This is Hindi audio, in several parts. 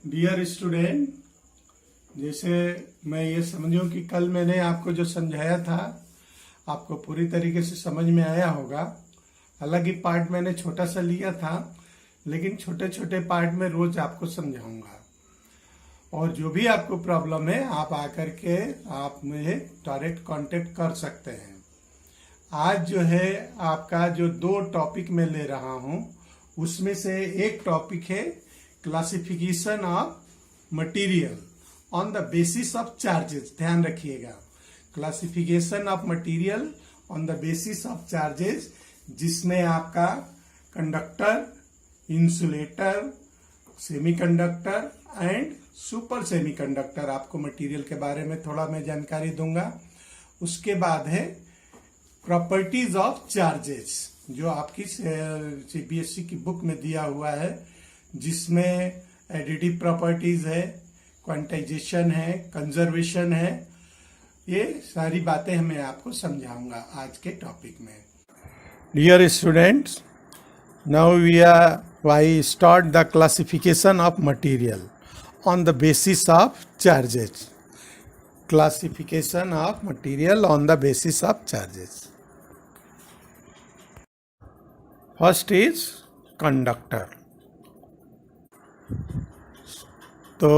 डियर स्टूडेंट, जैसे मैं ये समझूं कि कल मैंने आपको जो समझाया था आपको पूरी तरीके से समझ में आया होगा। हालांकि पार्ट मैंने छोटा सा लिया था, लेकिन छोटे छोटे पार्ट में रोज आपको समझाऊंगा। और जो भी आपको प्रॉब्लम है आप आकर के आप मुझे डायरेक्ट कांटेक्ट कर सकते हैं। आज जो है आपका जो 2 टॉपिक मैं ले रहा हूं, उसमें से एक टॉपिक है classification of material on the basis of charges. ध्यान रखिएगा, classification of material on the basis of charges, जिसमें आपका conductor, insulator, semiconductor and super semiconductor, आपको मटेरियल के बारे में थोड़ा मैं जानकारी दूंगा। उसके बाद है प्रॉपर्टीज ऑफ चार्जेस, जो आपकी सीबीएसई की बुक में दिया हुआ है, जिसमें एडिटिव प्रॉपर्टीज है, क्वांटाइजेशन है, कंजर्वेशन है। ये सारी बातें मैं आपको समझाऊंगा आज के टॉपिक में। Dear students, now we start the classification of material on the basis of charges. Classification of material on the basis of charges. First is conductor. तो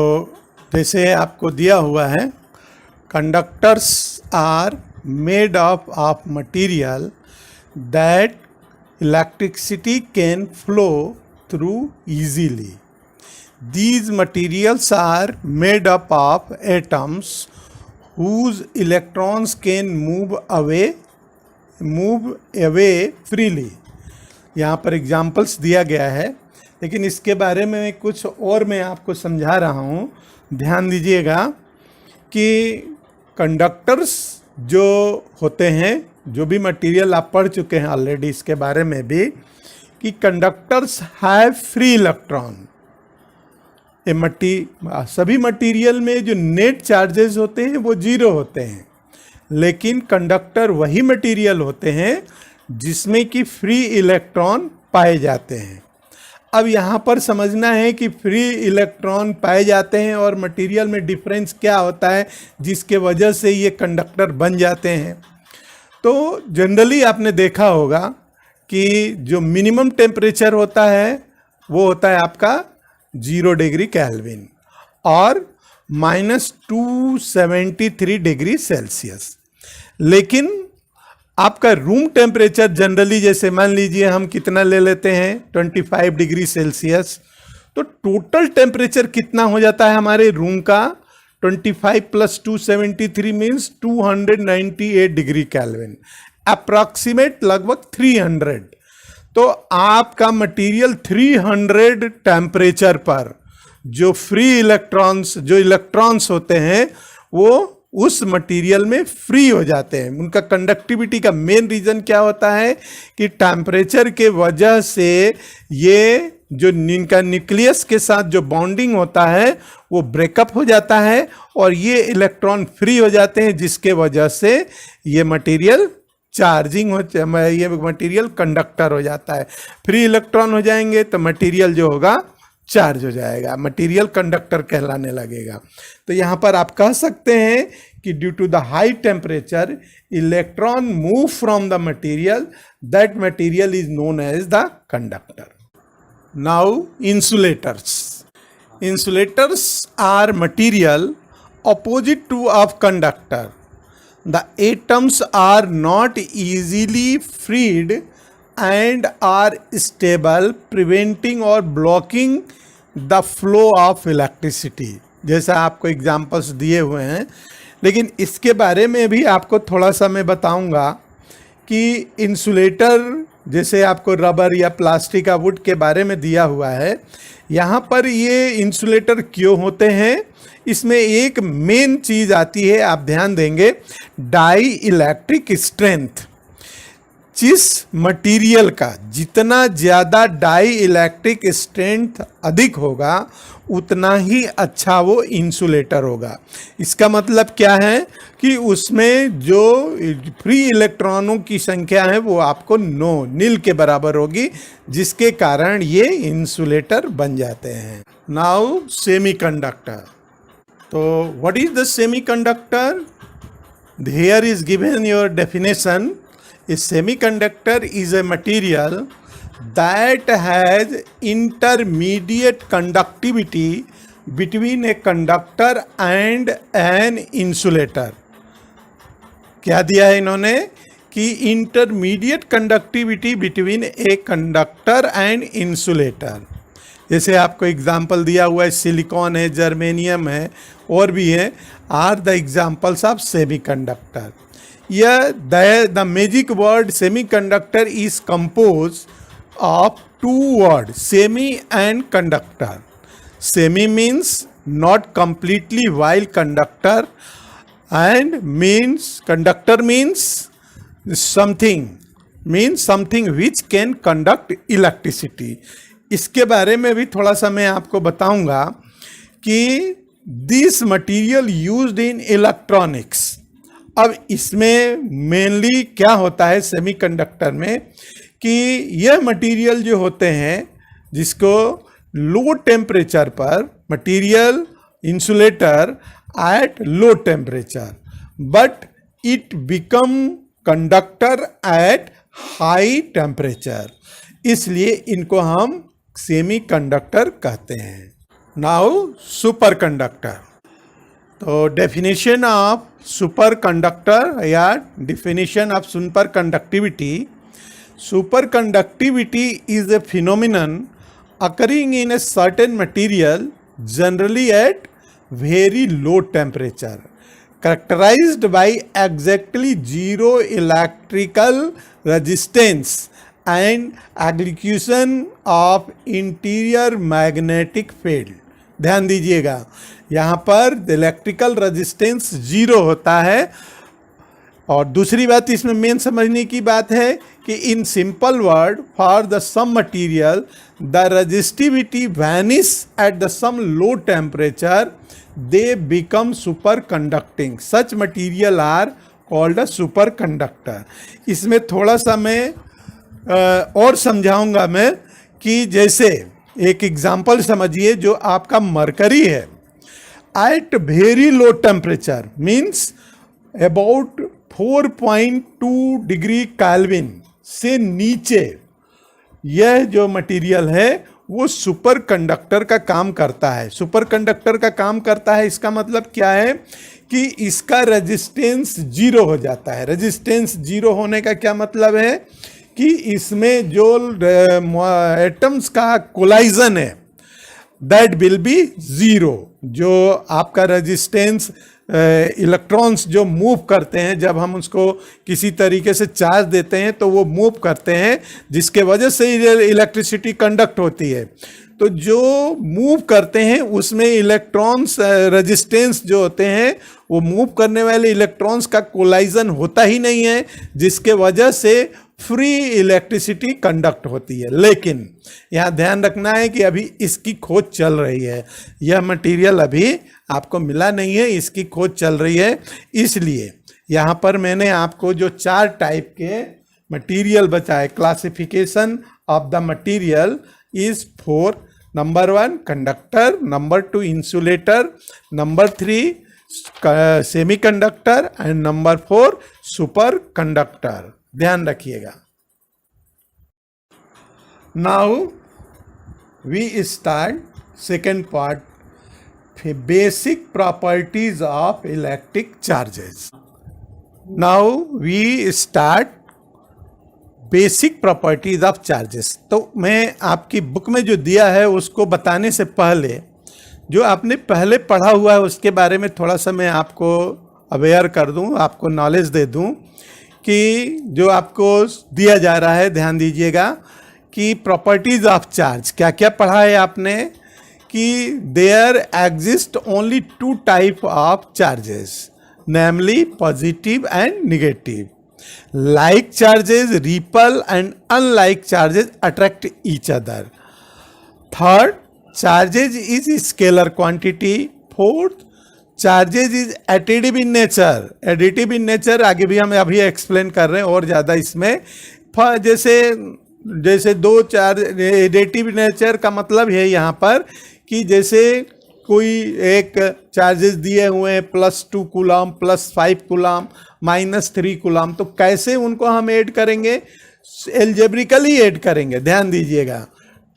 जैसे आपको दिया हुआ है, conductors are made of material that electricity can flow through easily. These materials are made up of atoms whose electrons can move away freely. यहाँ पर एग्जाम्पल्स दिया गया है, लेकिन इसके बारे में कुछ और मैं आपको समझा रहा हूँ। ध्यान दीजिएगा कि कंडक्टर्स जो होते हैं, जो भी मटेरियल आप पढ़ चुके हैं ऑलरेडी इसके बारे में भी, कि कंडक्टर्स हैव फ्री इलेक्ट्रॉन। सभी मटेरियल में जो नेट चार्जेस होते हैं वो 0 होते हैं, लेकिन कंडक्टर वही मटेरियल होते हैं जिसमें कि फ्री इलेक्ट्रॉन पाए जाते हैं। अब यहाँ पर समझना है कि फ्री इलेक्ट्रॉन पाए जाते हैं और मटेरियल में डिफरेंस क्या होता है जिसके वजह से ये कंडक्टर बन जाते हैं। तो जनरली आपने देखा होगा कि जो मिनिमम टेम्परेचर होता है वो होता है आपका 0 डिग्री केल्विन और -273 डिग्री सेल्सियस। लेकिन आपका रूम टेम्परेचर जनरली, जैसे मान लीजिए हम कितना ले लेते हैं 25 डिग्री सेल्सियस, तो टोटल टेम्परेचर कितना हो जाता है हमारे रूम का? 25 + 273 मीन्स 298 डिग्री केल्विन, अप्रॉक्सीमेट लगभग 300। तो आपका मटेरियल 300 टेम्परेचर पर जो फ्री इलेक्ट्रॉन्स होते हैं वो उस मटेरियल में फ्री हो जाते हैं। उनका कंडक्टिविटी का मेन रीजन क्या होता है कि टेम्परेचर के वजह से ये जो इनका न्यूक्लियस के साथ जो बॉन्डिंग होता है वो ब्रेकअप हो जाता है और ये इलेक्ट्रॉन फ्री हो जाते हैं, जिसके वजह से ये मटेरियल चार्जिंग ये मटेरियल कंडक्टर हो जाता है। फ्री इलेक्ट्रॉन हो जाएंगे तो मटेरियल जो होगा चार्ज हो जाएगा, मटेरियल कंडक्टर कहलाने लगेगा। तो यहाँ पर आप कह सकते हैं कि due to the high temperature electron move from the material, that material is known as the conductor. Now insulators are material opposite to of conductor. The atoms are not easily freed and are stable, preventing or blocking the flow of electricity. जैसा आपको एग्जाम्पल्स दिए हुए हैं, लेकिन इसके बारे में भी आपको थोड़ा सा मैं बताऊंगा कि इंसुलेटर, जैसे आपको रबर या प्लास्टिक या वुड के बारे में दिया हुआ है, यहाँ पर ये इंसुलेटर क्यों होते हैं, इसमें एक मेन चीज़ आती है, आप ध्यान देंगे, डाई इलेक्ट्रिक स्ट्रेंथ। जिस मटेरियल का जितना ज़्यादा डाई इलेक्ट्रिक स्ट्रेंथ अधिक होगा उतना ही अच्छा वो इंसुलेटर होगा। इसका मतलब क्या है कि उसमें जो फ्री इलेक्ट्रॉनों की संख्या है वो आपको नील के बराबर होगी, जिसके कारण ये इंसुलेटर बन जाते हैं। Now semiconductor. तो what is the semiconductor? Here is given your definition. A semiconductor is a material that has intermediate conductivity between a conductor and an insulator. क्या दिया है इन्होंने कि intermediate conductivity between a conductor and insulator. जैसे आपको एग्जाम्पल दिया हुआ है, सिलिकॉन है, जर्मेनियम है और भी है, are the examples of semiconductor. The magic word semiconductor is compose of two word, semi and conductor. Semi means not completely, while conductor and means conductor means something which can conduct electricity. इसके बारे में भी थोड़ा सा मैं आपको बताऊंगा कि this material used in electronics. अब इसमें मेनली क्या होता है सेमीकंडक्टर में कि यह मटेरियल जो होते हैं जिसको लो टेम्परेचर पर material insulator at low temperature, but it become conductor at high temperature, इसलिए इनको हम सेमीकंडक्टर कहते हैं। Now super conductor. तो डेफिनेशन ऑफ सुपर कंडक्टर या definition of super conductivity. Super conductivity is a phenomenon occurring in a certain material generally at very low temperature, characterized by exactly zero electrical resistance and execution of interior magnetic field। ध्यान दीजिएगा, यहाँ पर इलेक्ट्रिकल रेजिस्टेंस जीरो होता है। और दूसरी बात इसमें मेन समझने की बात है कि in simple word, for the some material the resistivity vanish at the some low temperature, they become super conducting. Such material are called a super conductor. इसमें थोड़ा सा मैं और समझाऊंगा मैं कि जैसे एक एग्जाम्पल समझिए, जो आपका मरकरी है at very low temperature means about 4.2 degree Kelvin से नीचे यह जो मटेरियल है वो सुपर कंडक्टर का काम करता है। सुपर कंडक्टर का काम करता है, इसका मतलब क्या है कि इसका रेजिस्टेंस जीरो हो जाता है। रेजिस्टेंस जीरो होने का क्या मतलब है कि इसमें जो एटम्स का कोलाइजन है दैट विल बी जीरो। जो आपका रेजिस्टेंस इलेक्ट्रॉन्स जो मूव करते हैं, जब हम उसको किसी तरीके से चार्ज देते हैं तो वो मूव करते हैं, जिसके वजह से इलेक्ट्रिसिटी कंडक्ट होती है। तो जो मूव करते हैं उसमें इलेक्ट्रॉन्स रेजिस्टेंस जो होते हैं वो मूव करने वाले इलेक्ट्रॉन्स का कोलाइजन होता ही नहीं है, जिसके वजह से फ्री इलेक्ट्रिसिटी कंडक्ट होती है। लेकिन यहाँ ध्यान रखना है कि अभी इसकी खोज चल रही है, यह मटेरियल अभी आपको मिला नहीं है, इसकी खोज चल रही है। इसलिए यहाँ पर मैंने आपको जो 4 टाइप के मटेरियल बताए, classification of the material is 4। Number 1 conductor, number 2 insulator, number 3 semiconductor and number 4 super conductor. ध्यान रखिएगा। Now we start second part, basic properties of electric charges. Now we start basic properties of charges. तो मैं आपकी बुक में जो दिया है उसको बताने से पहले जो आपने पहले पढ़ा हुआ है उसके बारे में थोड़ा सा मैं आपको अवेयर कर दूं, आपको नॉलेज दे दूं कि जो आपको दिया जा रहा है, ध्यान दीजिएगा कि प्रॉपर्टीज ऑफ चार्ज क्या क्या पढ़ा है आपने कि there exist only 2 type of charges, namely positive and negative. Like charges repel and unlike charges attract each other. Third, charges is scalar quantity. Fourth, charges is additive in nature. Additive in nature आगे भी हम अभी एक्सप्लेन कर रहे हैं और ज़्यादा इसमें. जैसे दो चार्ज, एडिटिव नेचर का मतलब है यहाँ पर कि जैसे कोई एक चार्जेस दिए हुए हैं +2 कूलम, +5 कूलम, -3 कूलम, तो कैसे उनको हम ऐड करेंगे? एल्जेब्रिकली ऐड करेंगे. ध्यान दीजिएगा,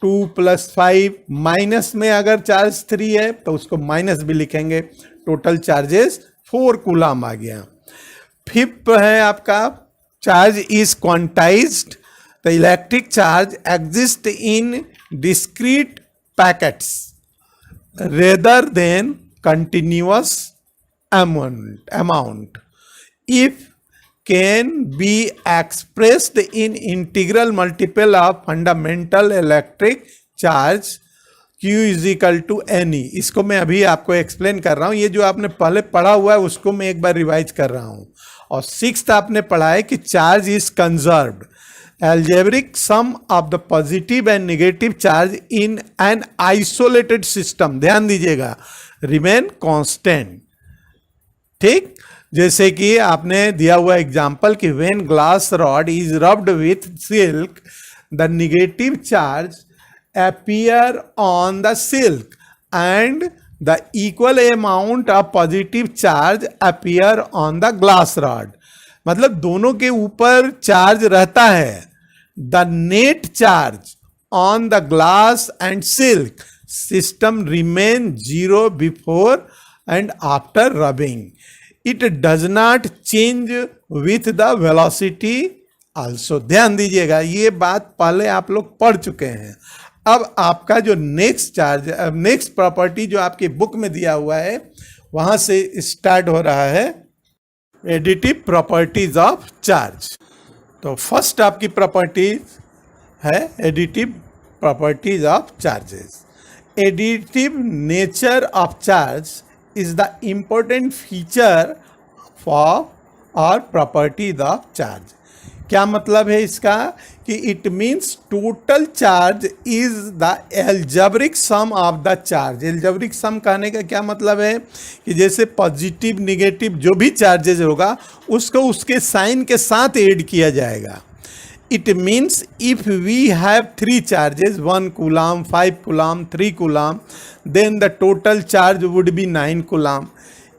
2 + 5, माइनस में अगर चार्ज 3 है तो उसको माइनस भी लिखेंगे. टोटल चार्जेस 4 कूलम आ गया. फिफ्थ है आपका, charge is quantized. The electric charge exist in discrete packets rather than continuous amount. If can be expressed in integral multiple of fundamental electric charge Q is equal to NE. इसको मैं अभी आपको एक्सप्लेन कर रहा हूँ. ये जो आपने पहले पढ़ा हुआ है उसको मैं एक बार रिवाइज कर रहा हूँ. और सिक्स्थ आपने पढ़ा है कि charge is conserved. algebraic sum of the positive and negative charge in an isolated system, ध्यान दीजिएगा, remain constant. ठीक, जैसे कि आपने दिया हुआ एग्जाम्पल कि when glass rod is rubbed with silk the negative charge appear on the silk and the equal amount of positive charge appear on the glass rod. मतलब दोनों के ऊपर चार्ज रहता है. The net charge on the glass and silk system remain 0 before and after rubbing. It does not change with the velocity also. ध्यान दीजिएगा, ये बात पहले आप लोग पढ़ चुके हैं. अब आपका जो नेक्स्ट प्रॉपर्टी जो आपकी बुक में दिया हुआ है वहां से स्टार्ट हो रहा है एडिटिव प्रॉपर्टीज ऑफ चार्ज. तो फर्स्ट आपकी प्रॉपर्टीज है additive properties of charges. Additive nature of charge is the important feature for और प्रॉपर्टीज ऑफ चार्ज. क्या मतलब है इसका? कि it means total charge is the algebraic sum of the charge. Algebraic sum कहने का क्या मतलब है कि जैसे पॉजिटिव निगेटिव जो भी चार्जेज होगा उसको उसके साइन के साथ ऐड किया जाएगा. It means if we have 3 charges, 1 coulomb, 5 coulomb, 3 coulomb, then the total charge would be 9 coulomb.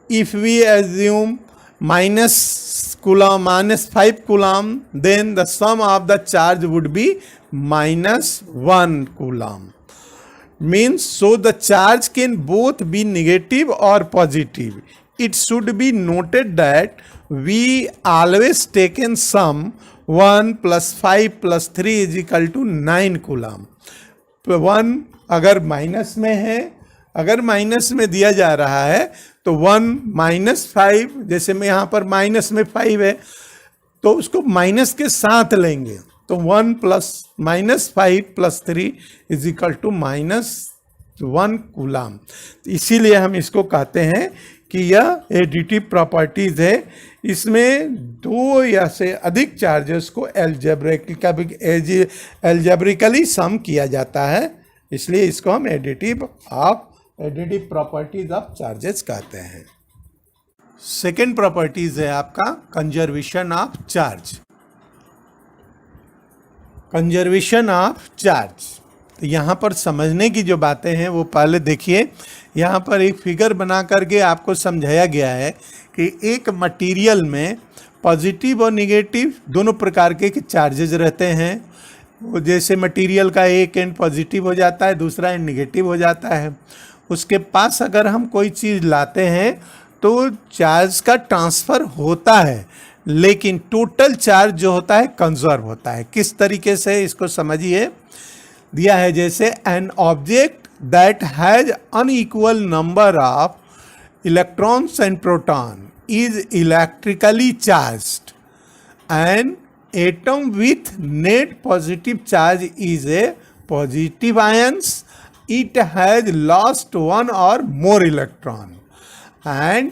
If we assume -5 coulomb, then the sum of the charge would be -1 coulomb. Means so the charge can both be negative or positive. It should be noted that we always taken sum 1 + 5 + 3 is equal to 9 coulomb. 1 अगर माइनस में है, अगर माइनस में दिया जा रहा है तो 1 - 5, जैसे मैं यहाँ पर माइनस में 5 है तो उसको माइनस के साथ लेंगे. तो 1 + -5 + 3 इज इक्वल टू -1 कूलम. इसीलिए हम इसको कहते हैं कि यह एडिटिव प्रॉपर्टीज है. इसमें 2 या से अधिक चार्जेस को एल्जेब्रिकली सम किया जाता है, इसलिए इसको हम एडिटिव प्रॉपर्टीज ऑफ चार्जेस कहते हैं. सेकेंड प्रॉपर्टीज है आपका conservation of charge. Conservation of charge, तो यहाँ पर समझने की जो बातें हैं वो पहले देखिए. यहाँ पर एक फिगर बना करके आपको समझाया गया है कि एक मटेरियल में पॉजिटिव और निगेटिव दोनों प्रकार के चार्जेस रहते हैं. वो जैसे मटेरियल का एक एंड पॉजिटिव हो जाता है, दूसरा एंड निगेटिव हो जाता है. उसके पास अगर हम कोई चीज़ लाते हैं तो चार्ज का ट्रांसफ़र होता है, लेकिन टोटल चार्ज जो होता है कंजर्व होता है. किस तरीके से इसको समझिए. दिया है जैसे an object that has unequal number of electrons and proton is electrically charged. An atom with net positive charge is a positive ions. It has lost 1 or more electron, and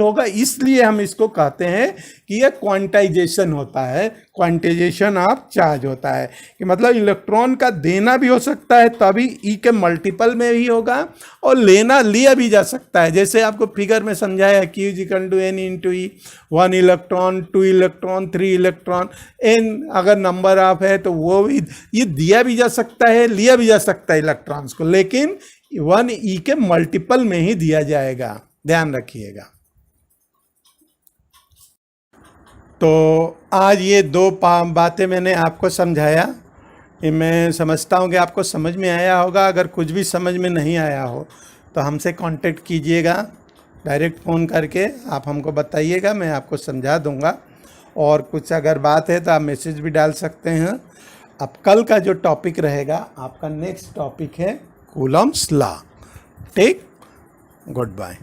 cancel होगा, इसलिए हम इसको कहते हैं कि ये क्वांटाइजेशन होता है, क्वांटाइजेशन ऑफ चार्ज होता है, कि मतलब इलेक्ट्रॉन का देना भी हो सकता है तभी ई के मल्टीपल में भी होगा, और लिया भी जा सकता है। जैसे आपको फिगर में समझाया Q equal to N into e, 1 electron, 2 electron, 3 electron, N अगर नंबर ऑफ है तो वो भी ये दिया भी जा सकता है, लिया भी जा सकता है इलेक्ट्रॉन्स को, लेकिन 1e के मल्टीपल में ही दिया जाएगा, ध्यान रखिएगा। तो आज ये दो बातें मैंने आपको समझाया, कि मैं समझता हूँ कि आपको समझ में आया होगा। अगर कुछ भी समझ में नहीं आया हो तो हमसे कांटेक्ट कीजिएगा, डायरेक्ट फ़ोन करके आप हमको बताइएगा, मैं आपको समझा दूँगा। और कुछ अगर बात है तो आप मैसेज भी डाल सकते हैं। अब कल का जो टॉपिक रहेगा, आपका नेक्स्ट टॉपिक है कूलम्स लॉ। ठीक, गुड बाय।